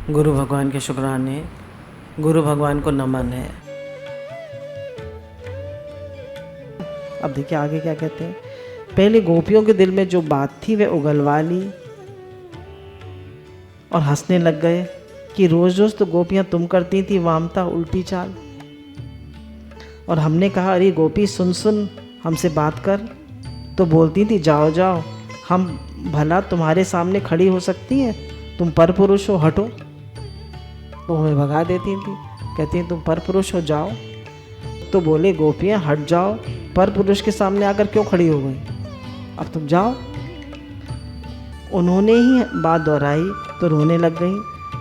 गुरु भगवान के शुक्राने, गुरु भगवान को नमन है। अब देखिए आगे क्या कहते हैं। पहले गोपियों के दिल में जो बात थी वे उगलवा ली और हंसने लग गए कि रोज रोज तो गोपियां तुम करती थी वामता उल्टी चाल। और हमने कहा अरे गोपी सुन सुन हमसे बात कर, तो बोलती थी जाओ जाओ, हम भला तुम्हारे सामने खड़ी हो सकती हैं, तुम पर पुरुष हो, हटो। तो हमें भगा देती थी, कहती हैं तुम पर पुरुष हो, जाओ। तो बोले गोपियाँ हट जाओ, पर पुरुष के सामने आकर क्यों खड़ी हो गई, अब तुम जाओ। उन्होंने ही बात दोहराई तो रोने लग गई।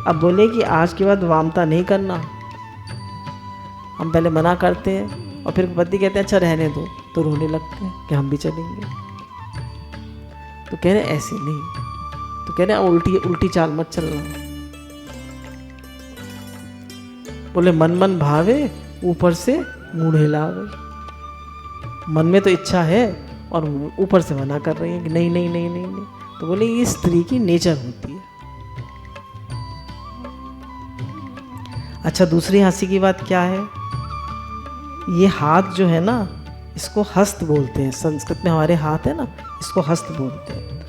अब बोले कि आज के बाद वामता नहीं करना। हम पहले मना करते हैं और फिर पति कहते हैं अच्छा रहने दो, तो रोने लगते हैं कि हम भी चलेंगे। तो कह रहे ऐसे नहीं, तो कह रहे उल्टी उल्टी चाल मत चलना। बोले मन मन भावे ऊपर से मुँह हिलावे। मन में तो इच्छा है और ऊपर से मना कर रही है कि नहीं नहीं नहीं नहीं नहीं। तो बोले ये स्त्री की नेचर होती है। अच्छा दूसरी हंसी की बात क्या है, ये हाथ जो है ना इसको हस्त बोलते हैं। संस्कृत में हमारे हाथ है ना, इसको हस्त बोलते हैं।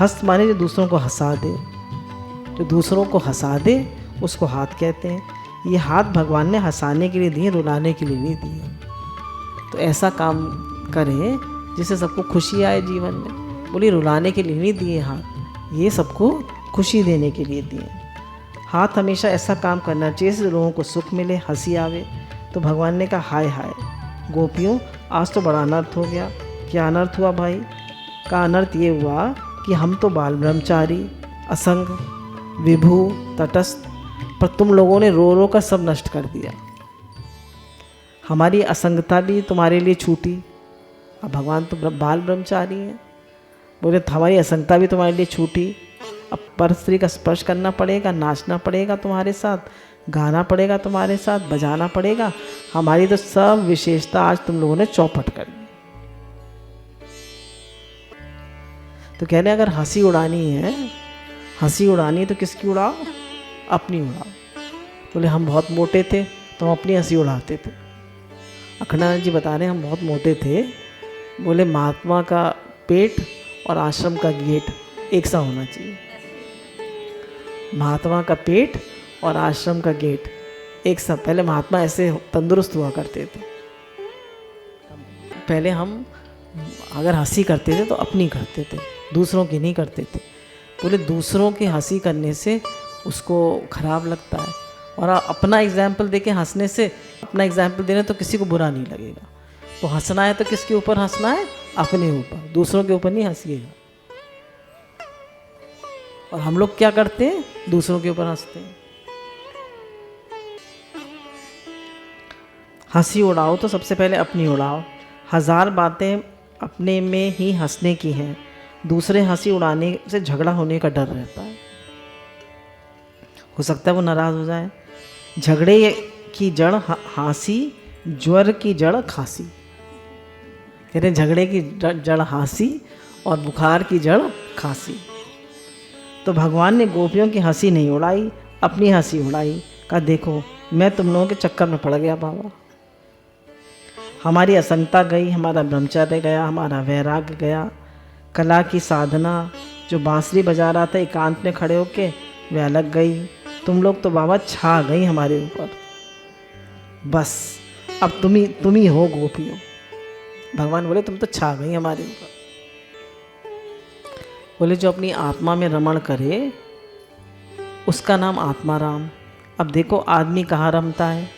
हस्त माने जो दूसरों को हंसा दे, जो दूसरों को हंसा दे उसको हाथ कहते हैं। ये हाथ भगवान ने हंसाने के लिए दिए, रुलाने के लिए नहीं दिए। तो ऐसा काम करें जिससे सबको खुशी आए जीवन में। बोली रुलाने के लिए नहीं दिए हाथ, ये सबको खुशी देने के लिए दिए। हाथ हमेशा ऐसा काम करना चाहिए जिससे लोगों को सुख मिले, हंसी आवे। तो भगवान ने कहा हाय हाय गोपियों, आज तो बड़ा अनर्थ हो गया। क्या अनर्थ हुआ भाई? का अनर्थ ये हुआ कि हम तो बाल ब्रह्मचारी, असंग, विभू, तटस्थ, पर तुम लोगों ने रो रो कर सब नष्ट कर दिया। हमारी असंगता भी तुम्हारे लिए छूटी। अब भगवान तो बाल ब्रह्मचारी हैं, बोले हमारी असंगता भी तुम्हारे लिए छूटी। अब पर स्त्री का स्पर्श करना पड़ेगा, नाचना पड़ेगा तुम्हारे साथ, गाना पड़ेगा तुम्हारे साथ, बजाना पड़ेगा। हमारी तो सब विशेषता आज तुम लोगों ने चौपट कर दी। तो कह रहे अगर हंसी उड़ानी है, हंसी उड़ानी है तो किसकी उड़ाओ? अपनी उड़ाओ। बोले हम बहुत मोटे थे तो हम अपनी हंसी उड़ाते थे। अखंडानंद जी बता रहे हैं हम बहुत मोटे थे। बोले महात्मा का पेट और आश्रम का गेट एक सा होना चाहिए। महात्मा का पेट और आश्रम का गेट एक सा। पहले महात्मा ऐसे तंदुरुस्त हुआ करते थे। पहले हम अगर हंसी करते थे तो अपनी करते थे, दूसरों की नहीं करते थे। बोले दूसरों की हंसी करने से उसको खराब लगता है, और अपना एग्जाम्पल देके हंसने से, अपना एग्जाम्पल देने तो किसी को बुरा नहीं लगेगा। तो हंसना है तो किसके ऊपर हंसना है? अपने ऊपर, दूसरों के ऊपर नहीं हंसिएगा। और हम लोग क्या करते हैं? दूसरों के ऊपर हंसते हैं। हंसी उड़ाओ तो सबसे पहले अपनी उड़ाओ। हजार बातें अपने में ही हंसने की हैं, दूसरे हंसी उड़ाने से झगड़ा होने का डर रहता है। हो सकता है वो नाराज़ हो जाए। झगड़े की जड़ हंसी, ज्वर की जड़ खांसी। कह रहे झगड़े की जड़ हंसी और बुखार की जड़ खांसी। तो भगवान ने गोपियों की हंसी नहीं उड़ाई, अपनी हंसी उड़ाई। कहा देखो मैं तुम लोगों के चक्कर में पड़ गया बाबा। हमारी असंगता गई, हमारा ब्रह्मचर्य गया, हमारा वैराग्य गया, कला की साधना जो बांसुरी बजा रहा था एकांत में खड़े होके वह अलग गई। तुम लोग तो बाबा छा गई हमारे ऊपर। बस अब तुम ही हो गोपियों। भगवान बोले तुम तो छा गई हमारे ऊपर। बोले जो अपनी आत्मा में रमण करे उसका नाम आत्माराम। अब देखो आदमी कहाँ रमता है?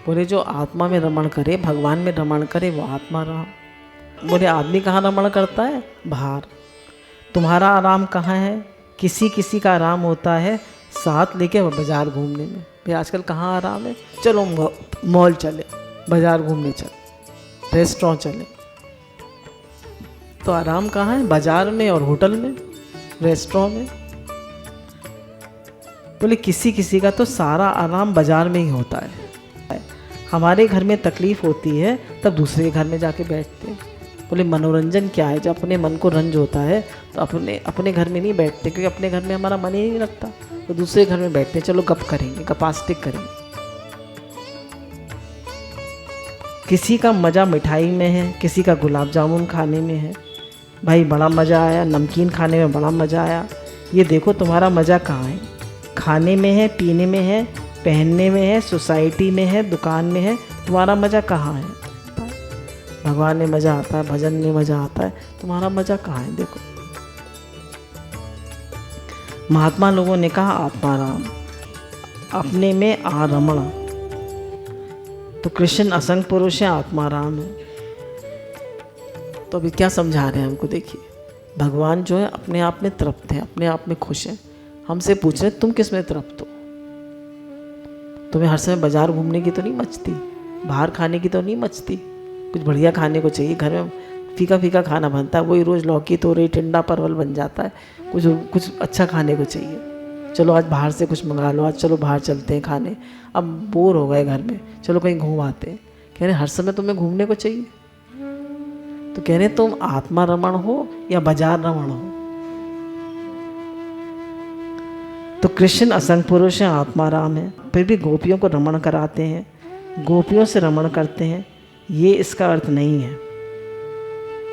बोले जो आत्मा में रमण करे, भगवान में रमण करे वो आत्माराम। बोले आदमी कहाँ रमण करता है? बाहर। तुम्हारा आराम कहाँ है? किसी किसी का आराम होता है साथ लेके बाजार घूमने में। भाई आजकल कहाँ आराम है? चलो मॉल चले, बाजार घूमने चले, रेस्टोरेंट चले। तो आराम कहाँ है? बाजार में और होटल में, रेस्टोरेंट में। बोले किसी किसी का तो सारा आराम बाजार में ही होता है। हमारे घर में तकलीफ होती है तब दूसरे के घर में जाके बैठते हैं। बोले मनोरंजन क्या है? जब अपने मन को रंज होता है तो अपने घर में नहीं बैठते, क्योंकि अपने घर में हमारा मन ही नहीं लगता। तो दूसरे घर में बैठते हैं, चलो गप करेंगे, गपास्टिक करेंगे। किसी का मज़ा मिठाई में है, किसी का गुलाब जामुन खाने में है। भाई बड़ा मज़ा आया, नमकीन खाने में बड़ा मज़ा आया। ये देखो तुम्हारा मज़ा कहाँ है? खाने में है, पीने में है, पहनने में है, सोसाइटी में है, दुकान में है। तुम्हारा मज़ा कहाँ है? भगवान में मज़ा आता है, भजन में मज़ा आता है, तुम्हारा मज़ा कहाँ है? देखो, महात्मा लोगों ने कहा आत्माराम, अपने में आ रमण। तो कृष्ण असंग पुरुष है, आत्माराम है। तो अभी क्या समझा रहे हैं हमको? देखिए, भगवान जो है अपने आप में तृप्त है, अपने आप में खुश है। हमसे पूछ रहे तुम किस में तृप्त हो? तुम्हें हर समय बाजार घूमने की तो नहीं मचती, बाहर खाने की तो नहीं मचती, कुछ बढ़िया खाने को चाहिए। घर में फीका फीका खाना बनता है, वही रोज़ लौकी तोरई टिंडा परवल बन जाता है। कुछ अच्छा खाने को चाहिए। चलो आज बाहर से कुछ मंगा लो, आज चलो बाहर चलते हैं खाने। अब बोर हो गए घर में, चलो कहीं घूम आते हैं। कह रहे हर समय तुम्हें घूमने को चाहिए। तो कह रहे तुम आत्मा रमण हो या बाजार रमण हो? तो कृष्ण असंग पुरुष है, आत्माराम है, फिर भी गोपियों को रमण कराते हैं, गोपियों से रमण करते हैं। ये इसका अर्थ नहीं है।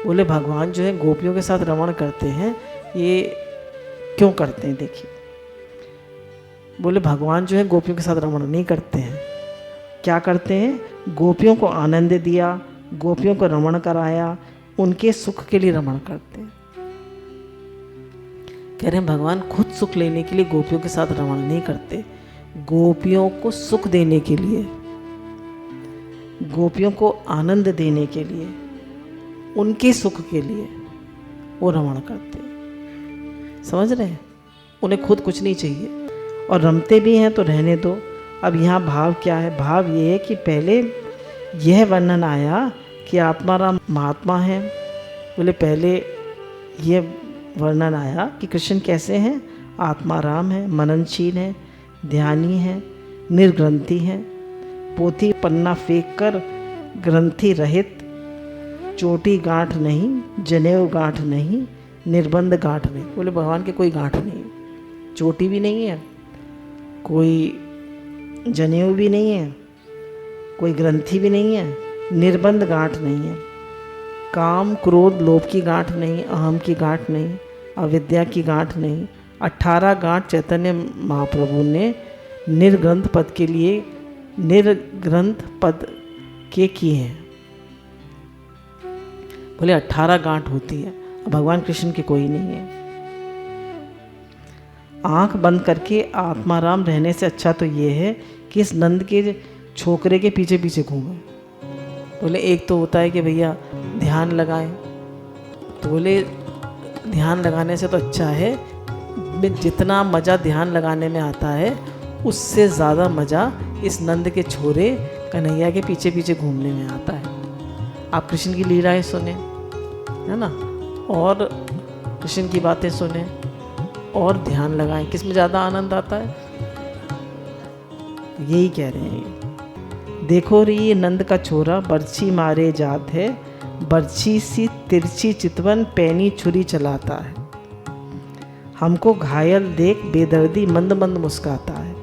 बोले भगवान जो है गोपियों के साथ रमण करते हैं, ये क्यों करते हैं? देखिए, बोले भगवान जो है गोपियों के साथ रमण नहीं करते हैं। क्या करते हैं? गोपियों को आनंद दिया, गोपियों को रमण कराया, उनके सुख के लिए रमण करते हैं। कह रहे हैं भगवान खुद सुख लेने के लिए गोपियों के साथ रमण नहीं करते, गोपियों को सुख देने के लिए, गोपियों को आनंद देने के लिए, उनके सुख के लिए वो रमण करते हैं। समझ रहे हैं? उन्हें खुद कुछ नहीं चाहिए और रमते भी हैं तो रहने दो। अब यहाँ भाव क्या है? भाव ये है कि पहले यह वर्णन आया कि आत्माराम महात्मा है। बोले पहले यह वर्णन आया कि कृष्ण कैसे हैं? आत्माराम है, मननशील है, ध्यानी है, निर्ग्रंथि है, पोथी पन्ना फेंक कर ग्रंथि रहित, चोटी गांठ नहीं, जनेऊ गांठ नहीं, निर्बंध गांठ नहीं। बोले भगवान के कोई गांठ नहीं, चोटी भी नहीं है, कोई जनेऊ भी नहीं है, कोई ग्रंथि भी नहीं है, निर्बंध गांठ नहीं है, काम क्रोध लोभ की गांठ नहीं, अहम की गांठ नहीं, अविद्या की गांठ नहीं। 18 गांठ चैतन्य महाप्रभु ने निर्ग्रंथ पद के लिए, निर्ग्रंथ पद के किए हैं। बोले 18 गांठ होती है, भगवान कृष्ण के कोई नहीं है। आंख बंद करके आत्माराम रहने से अच्छा तो ये है कि इस नंद के छोकरे के पीछे पीछे घूमें। बोले एक तो होता है कि भैया ध्यान लगाएं, तो बोले ध्यान लगाने से तो अच्छा है, जितना मज़ा ध्यान लगाने में आता है उससे ज़्यादा मज़ा इस नंद के छोरे कन्हैया के पीछे पीछे घूमने में आता है। आप कृष्ण की लीलाएं सुने, है ना, और कृष्ण की बातें सुने और ध्यान लगाएं, किस में ज़्यादा आनंद आता है? यही कह रहे हैं ये। देखो रे ये नंद का छोरा बर्छी मारे जात है, बर्छी सी तिरछी चितवन पैनी छुरी चलाता है। हमको घायल देख बेदर्दी मंद मंद मुस्काता है,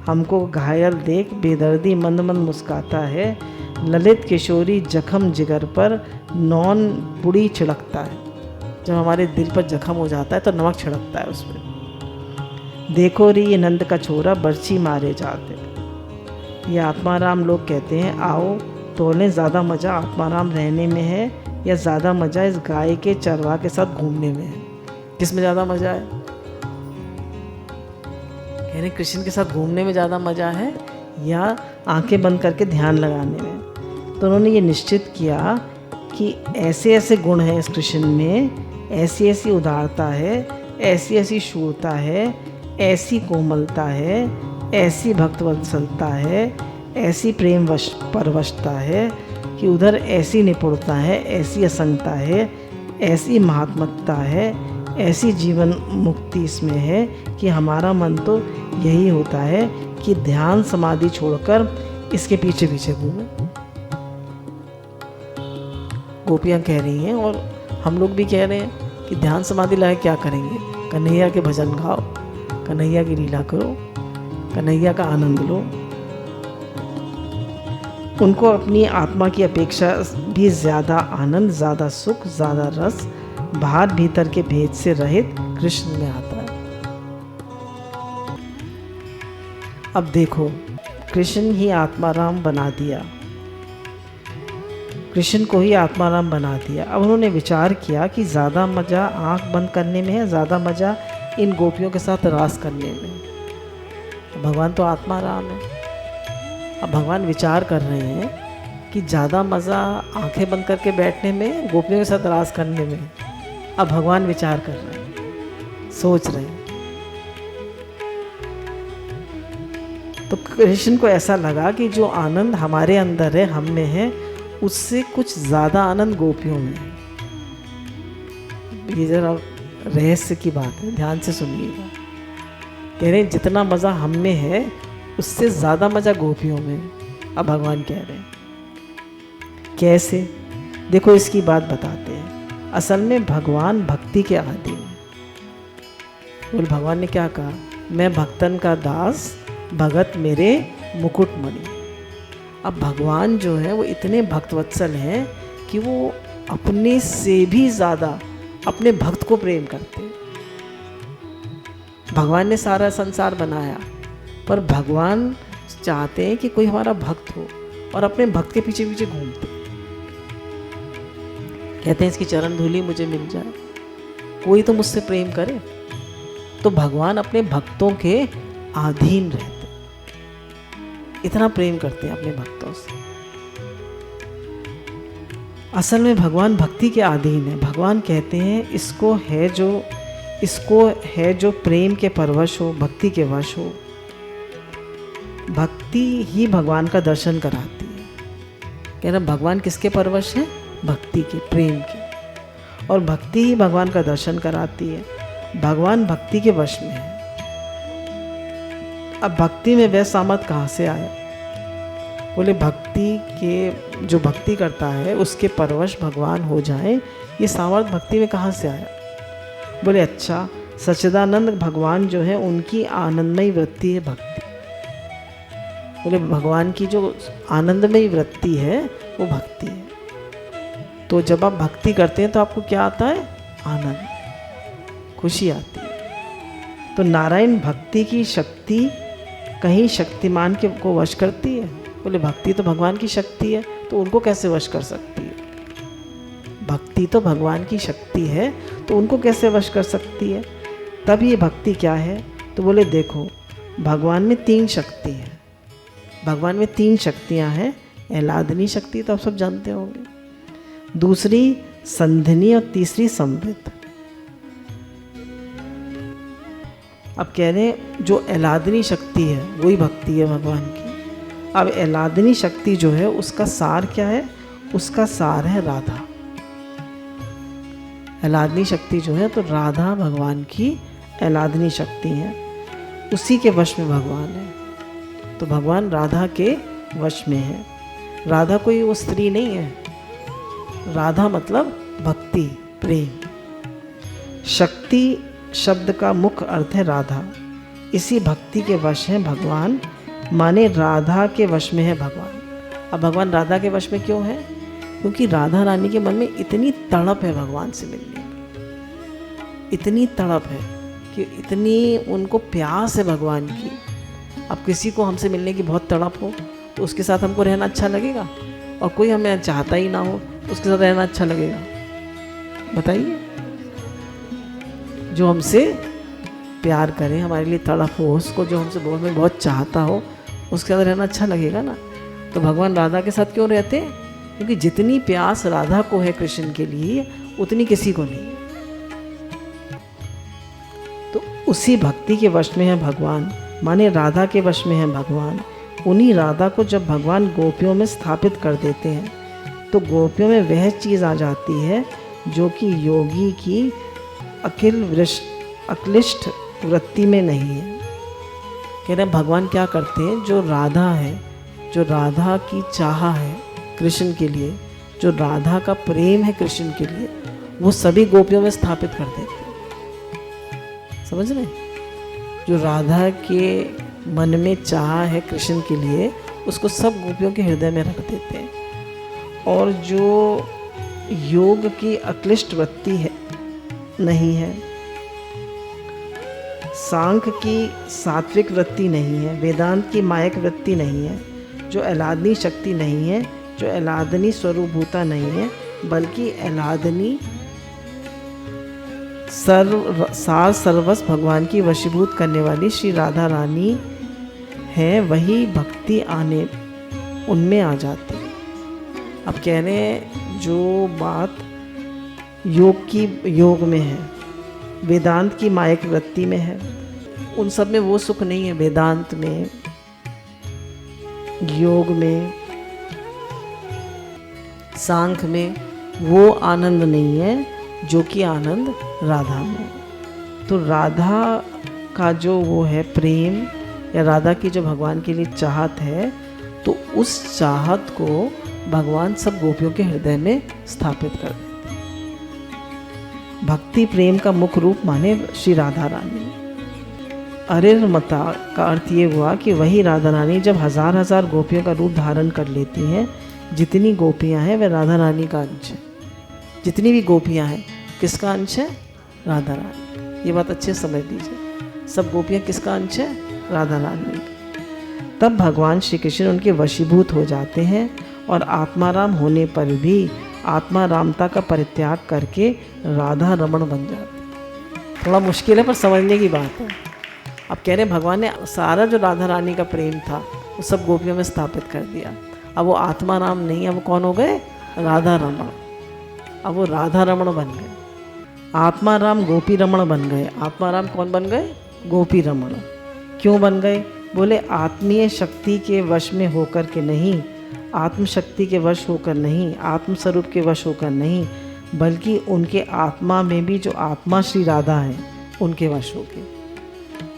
हमको घायल देख बेदर्दी मंद मंद मुस्काता है। ललित किशोरी जख्म जिगर पर नौन बुड़ी छिड़कता है। जब हमारे दिल पर जख्म हो जाता है तो नमक छिड़कता है उस पर। देखो रे ये नंद का छोरा बर्छी मारे जाते। ये आत्माराम लोग कहते हैं आओ तोले ज़्यादा मज़ा आत्माराम रहने में है या ज़्यादा मज़ा इस गाय के चरवा के साथ घूमने में है? किस में ज़्यादा मज़ा है? कह रहे कृष्ण के साथ घूमने में ज़्यादा मज़ा है या आंखें बंद करके ध्यान लगाने में? तो उन्होंने ये निश्चित किया कि ऐसे ऐसे गुण हैं इस कृष्ण में, ऐसी ऐसी उदारता है, ऐसी ऐसी शूरता है, ऐसी कोमलता है, ऐसी भक्तवत्सलता है, ऐसी प्रेम परवशता है कि उधर ऐसी निपुणता है, ऐसी असंगता है, ऐसी महात्मकता है, ऐसी जीवन मुक्ति इसमें है कि हमारा मन तो यही होता है कि ध्यान समाधि छोड़कर इसके पीछे पीछे घूमें। गोपियाँ कह रही हैं और हम लोग भी कह रहे हैं कि ध्यान समाधि लाए क्या करेंगे? कन्हैया के भजन गाओ, कन्हैया की लीला करो, कन्हैया का आनंद लो। उनको अपनी आत्मा की अपेक्षा भी ज़्यादा आनंद, ज़्यादा सुख, ज़्यादा रस बाहर भीतर के भेद से रहित कृष्ण में आता है। अब देखो, कृष्ण ही आत्माराम बना दिया, कृष्ण को ही आत्माराम बना दिया। अब उन्होंने विचार किया कि ज़्यादा मज़ा आंख बंद करने में है, ज़्यादा मज़ा इन गोपियों के साथ रास करने में। भगवान तो आत्माराम है। अब भगवान विचार कर रहे हैं कि ज़्यादा मज़ा आंखें बंद करके बैठने में, गोपियों के साथ रास करने में। अब भगवान विचार कर रहे हैं, सोच रहे हैं। तो कृष्ण को ऐसा लगा कि जो आनंद हमारे अंदर है, हम में है, उससे कुछ ज़्यादा आनंद गोपियों में है। ये जरा रहस्य की बात है, ध्यान से सुनिएगा। कह रहे हैं जितना मज़ा हम में है उससे ज़्यादा मज़ा गोपियों में है। अब भगवान कह रहे हैं कैसे, देखो इसकी बात बताते हैं। असल में भगवान भक्ति के आदि हैं। बोल भगवान ने क्या कहा, मैं भक्तन का दास, भगत मेरे मुकुटमणि। अब भगवान जो है वो इतने भक्तवत्सल हैं कि वो अपने से भी ज़्यादा अपने भक्त को प्रेम करते हैं। भगवान ने सारा संसार बनाया, पर भगवान चाहते हैं कि कोई हमारा भक्त हो और अपने भक्त के पीछे पीछे घूमते। कहते हैं इसकी चरण धूलि मुझे मिल जाए, कोई तो मुझसे प्रेम करे। तो भगवान अपने भक्तों के अधीन रहते, इतना प्रेम करते हैं अपने भक्तों से। असल में भगवान भक्ति के अधीन है। भगवान कहते हैं इसको है जो प्रेम के परवश हो, भक्ति के वश हो। भक्ति ही भगवान का दर्शन कराती है। कह रहा भगवान किसके परवश है, भक्ति के, प्रेम के। और भक्ति ही भगवान का दर्शन कराती है। भगवान भक्ति के वश में है। अब भक्ति में वह सामर्थ कहाँ से आया? बोले भक्ति के, जो भक्ति करता है उसके परवश भगवान हो जाए, ये सामर्थ भक्ति में कहाँ से आया? बोले अच्छा, सच्चिदानंद भगवान जो है उनकी आनंदमयी वृत्ति है भक्ति। बोले भगवान की जो आनंदमयी वृत्ति है वो भक्ति है। तो जब आप भक्ति करते हैं तो आपको क्या आता है? आनंद, खुशी आती है। तो नारायण भक्ति की शक्ति कहीं शक्तिमान के को वश करती है? बोले भक्ति तो भगवान की शक्ति है, तो उनको कैसे वश कर सकती है? भक्ति तो भगवान की शक्ति है, तो उनको कैसे वश कर सकती है? तब ये भक्ति क्या है? तो बोले देखो, भगवान में 3 शक्ति है। भगवान में 3 शक्तियाँ हैं। एलादनी शक्ति तो आप सब जानते होंगे, दूसरी संधिनी और तीसरी संवृत। अब कह रहे हैं जो एलादनी शक्ति है वही भक्ति है भगवान की। अब एलादनी शक्ति जो है उसका सार क्या है? उसका सार है राधा। एलादनी शक्ति जो है तो राधा भगवान की एलादनी शक्ति है, उसी के वश में भगवान है। तो भगवान राधा के वश में है। राधा कोई वो स्त्री नहीं है, राधा मतलब भक्ति, प्रेम। शक्ति शब्द का मुख्य अर्थ है राधा। इसी भक्ति के वश है भगवान, माने राधा के वश में है भगवान। अब भगवान राधा के वश में क्यों है? क्योंकि राधा रानी के मन में इतनी तड़प है भगवान से मिलने की, इतनी तड़प है कि इतनी उनको प्यास है भगवान की। अब किसी को हमसे मिलने की बहुत तड़प हो तो उसके साथ हमको रहना अच्छा लगेगा, और कोई हमें चाहता ही ना हो उसके साथ रहना अच्छा लगेगा? बताइए। जो हमसे प्यार करे, हमारे लिए तड़प हो, उसको जो हमसे बहुत चाहता हो, उसके साथ रहना अच्छा लगेगा ना। तो भगवान राधा के साथ क्यों रहते हैं? क्योंकि जितनी प्यास राधा को है कृष्ण के लिए उतनी किसी को नहीं है। तो उसी भक्ति के वश में है भगवान, माने राधा के वश में है भगवान। उन्हीं राधा को जब भगवान गोपियों में स्थापित कर देते हैं तो गोपियों में वह चीज़ आ जाती है जो कि योगी की अक्लिष्ट वृत्ति में नहीं है। कह रहे हैं भगवान क्या करते हैं? जो राधा है, जो राधा की चाह है कृष्ण के लिए, जो राधा का प्रेम है कृष्ण के लिए, वो सभी गोपियों में स्थापित कर देते हैं। समझ रहे? जो राधा के मन में चाह है कृष्ण के लिए, उसको सब गोपियों के हृदय में रख देते हैं। और जो योग की अक्लिष्ट वृत्ति है नहीं है, सांख्य की सात्विक वृत्ति नहीं है, वेदांत की मायक वृत्ति नहीं है, जो एलादनी शक्ति नहीं है, जो एलादनी स्वरूपभूता नहीं है, बल्कि एलादनी सार सर्वस्व भगवान की वशीभूत करने वाली श्री राधा रानी है, वही भक्ति आने उनमें आ जाती है। अब कह रहे हैं जो बात योग में है, वेदांत की मायक वृत्ति में है, उन सब में वो सुख नहीं है। वेदांत में, योग में, सांख्य में वो आनंद नहीं है जो कि आनंद राधा में। तो राधा का जो वो है प्रेम, या राधा की जो भगवान के लिए चाहत है, तो उस चाहत को भगवान सब गोपियों के हृदय में स्थापित कर देते हैं। भक्ति प्रेम का मुख्य रूप माने श्री राधा रानी। अरिर्मता का अर्थ ये हुआ कि वही राधा रानी जब हजार हजार गोपियों का रूप धारण कर लेती हैं, जितनी गोपियां हैं वह राधा रानी का अंश है। जितनी भी गोपियां हैं किसका अंश है? राधा रानी। ये बात अच्छे से समझ लीजिए, सब गोपियां किसका अंश है? राधा रानी। तब भगवान श्री कृष्ण उनके वशीभूत हो जाते हैं और आत्माराम होने पर भी आत्मारामता का परित्याग करके राधा रमण बन जाते। थोड़ा मुश्किल है पर समझने की बात है। अब कह रहे हैं भगवान ने सारा जो राधा रानी का प्रेम था वो सब गोपियों में स्थापित कर दिया। अब वो आत्माराम नहीं, अब वो कौन हो गए? राधा रमण। अब वो राधा रमण बन गए। आत्माराम गोपी रमण बन गए। आत्माराम कौन बन गए? गोपी रमण। क्यों बन गए? बोले आत्मीय शक्ति के वश में होकर के नहीं, आत्मशक्ति के वश होकर नहीं, आत्मस्वरूप के वश होकर नहीं, बल्कि उनके आत्मा में भी जो आत्मा श्री राधा है उनके वश होके।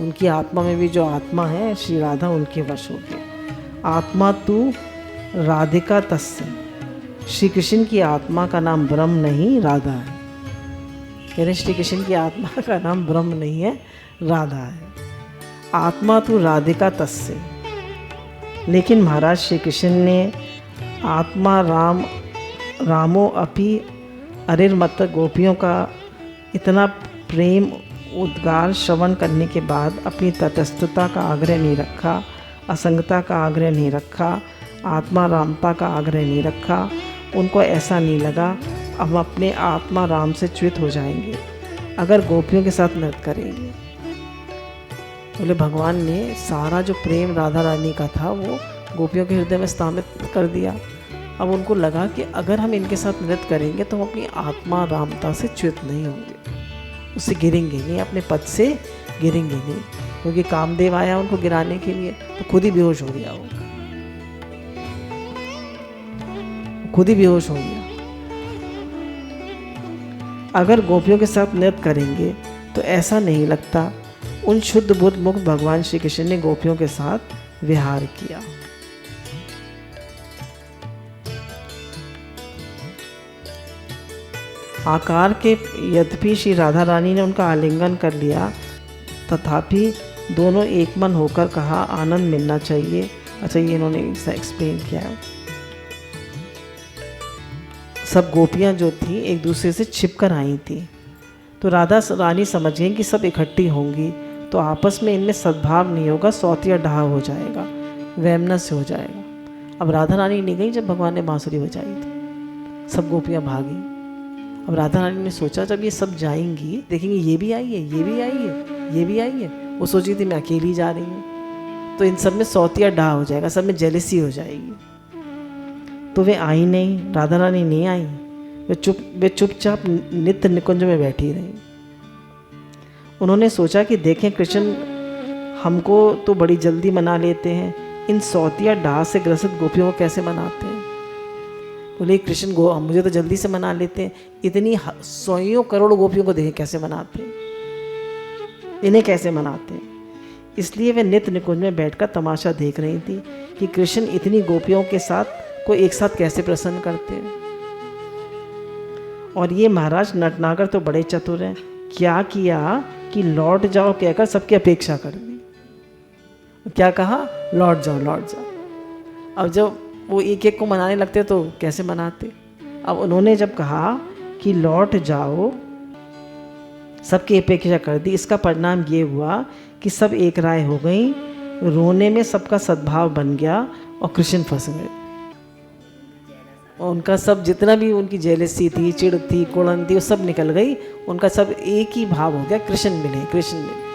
उनकी आत्मा में भी जो आत्मा है श्री राधा उनके वश होके। आत्मा तू राधिका तस्य। श्री कृष्ण की आत्मा का नाम ब्रह्म नहीं राधा है। यानी श्री कृष्ण की आत्मा का नाम ब्रह्म नहीं है, राधा है। आत्मा तू राधिका तस्य। लेकिन महाराज श्री कृष्ण ने आत्मा रामो अपि अरिर्मत गोपियों का इतना प्रेम उद्गार श्रवण करने के बाद अपनी तटस्थता का आग्रह नहीं रखा, असंगता का आग्रह नहीं रखा, आत्मा रामता का आग्रह नहीं रखा। उनको ऐसा नहीं लगा अब अपने आत्मा राम से च्युत हो जाएंगे अगर गोपियों के साथ नृत्य करेंगे। बोले भगवान ने सारा जो प्रेम राधा रानी का था वो गोपियों के हृदय में स्थापित कर दिया। अब उनको लगा कि अगर हम इनके साथ नृत्य करेंगे तो हम अपनी आत्मा रामता से च्युत नहीं होंगे, उससे गिरेंगे नहीं, अपने पद से गिरेंगे नहीं। क्योंकि कामदेव आया उनको गिराने के लिए तो खुद ही बेहोश हो गया, वो खुद ही बेहोश हो गया। अगर गोपियों के साथ नृत्य करेंगे तो ऐसा नहीं लगता उन शुद्ध बुद्ध मुक्त भगवान श्री कृष्ण ने गोपियों के साथ विहार किया। आकार के यद्यपि श्री राधा रानी ने उनका आलिंगन कर लिया, तथापि दोनों एक मन होकर कहा आनंद मिलना चाहिए। अच्छा, ये इन्होंने एक्सप्लेन किया है। सब गोपियां जो थी एक दूसरे से छिपकर आई थी, तो राधा रानी समझ गई कि सब इकट्ठी होंगी तो आपस में इनमें सद्भाव नहीं होगा, सौतिया ढहा हो जाएगा, वैमनस्य हो जाएगा। अब राधा रानी नहीं गई जब भगवान ने बांसुरी बजाई थी, सब गोपियां भागी। अब राधा रानी ने सोचा जब ये सब जाएंगी देखेंगे ये भी आई है, ये भी आई है, ये भी आई है। वो सोची थी मैं अकेली जा रही हूँ, तो इन सब में सौतिया ढहा हो जाएगा, सब में जेलसी हो जाएगी। तो वे आई नहीं, राधा रानी नहीं आई। वे चुपचाप नित्य निकुंज में बैठी रही। उन्होंने सोचा कि देखें कृष्ण हमको तो बड़ी जल्दी मना लेते हैं, इन सौतिया ढहा से ग्रसित गोपियों को कैसे मनाते हैं। बोले कृष्ण मुझे तो जल्दी से मना लेते हैं, इतनी 100 करोड़ गोपियों को देखें कैसे मनाते हैं, इन्हें कैसे मनाते हैं। इसलिए वे नित्य निकुंज में बैठकर तमाशा देख रही थी कि कृष्ण इतनी गोपियों के साथ को एक साथ कैसे प्रसन्न करते हैं। और ये महाराज नटनागर तो बड़े चतुर हैं। क्या किया कि लौट जाओ कहकर सबकी अपेक्षा कर दी। क्या कहा? लौट जाओ लौट जाओ। अब जब वो एक एक को मनाने लगते तो कैसे मनाते? अब उन्होंने जब कहा कि लौट जाओ, सबकी अपेक्षा कर दी, इसका परिणाम ये हुआ कि सब एक राय हो गई, रोने में सबका सद्भाव बन गया और कृष्ण फंस गए। और उनका सब जितना भी उनकी जेलसी थी, चिढ़ थी, कुड़न थी, वो सब निकल गई। उनका सब एक ही भाव हो गया, कृष्ण मिले कृष्ण मिले,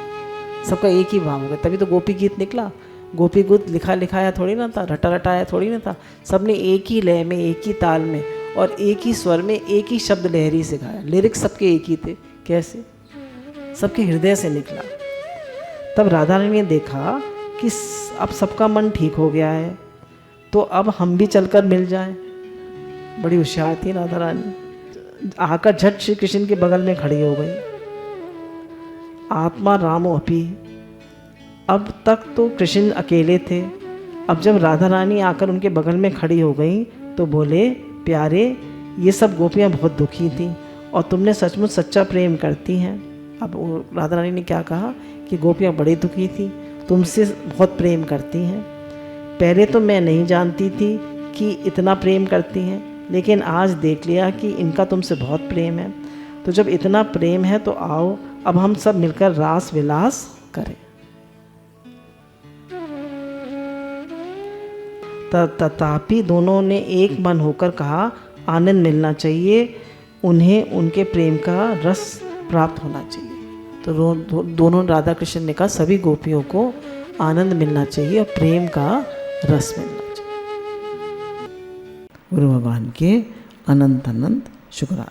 सबका एक ही भाव हो गया। तभी तो गोपी गीत निकला। गोपी गीत लिखा लिखाया थोड़ी ना था, रटा रटाया थोड़ी ना था। सबने एक ही लय में, एक ही ताल में और एक ही स्वर में, एक ही शब्द लहरी से गाया। लिरिक्स सबके एक ही थे। कैसे? सबके हृदय से निकला। तब राधा रानी ने देखा कि अब सबका मन ठीक हो गया है, तो अब हम भी चलकर मिल जाएं। बड़ी होशियार थी राधा रानी। आकर झट श्री कृष्ण के बगल में खड़ी हो गई। आत्मा रामो अपी। अब तक तो कृष्ण अकेले थे, अब जब राधा रानी आकर उनके बगल में खड़ी हो गई तो बोले, प्यारे, ये सब गोपियाँ बहुत दुखी थीं और तुमने सचमुच सच्चा प्रेम करती हैं। अब राधा रानी ने क्या कहा कि गोपियाँ बड़ी दुखी थी, तुमसे बहुत प्रेम करती हैं। पहले तो मैं नहीं जानती थी कि इतना प्रेम करती हैं, लेकिन आज देख लिया कि इनका तुमसे बहुत प्रेम है। तो जब इतना प्रेम है तो आओ अब हम सब मिलकर रास विलास करें। तथापि दोनों ने एक मन होकर कहा, आनंद मिलना चाहिए, उन्हें उनके प्रेम का रस प्राप्त होना चाहिए। तो दोनों राधा कृष्ण ने कहा सभी गोपियों को आनंद मिलना चाहिए और प्रेम का रस मिलना चाहिए। गुरु भगवान के अनंत अनंत शुक्राना।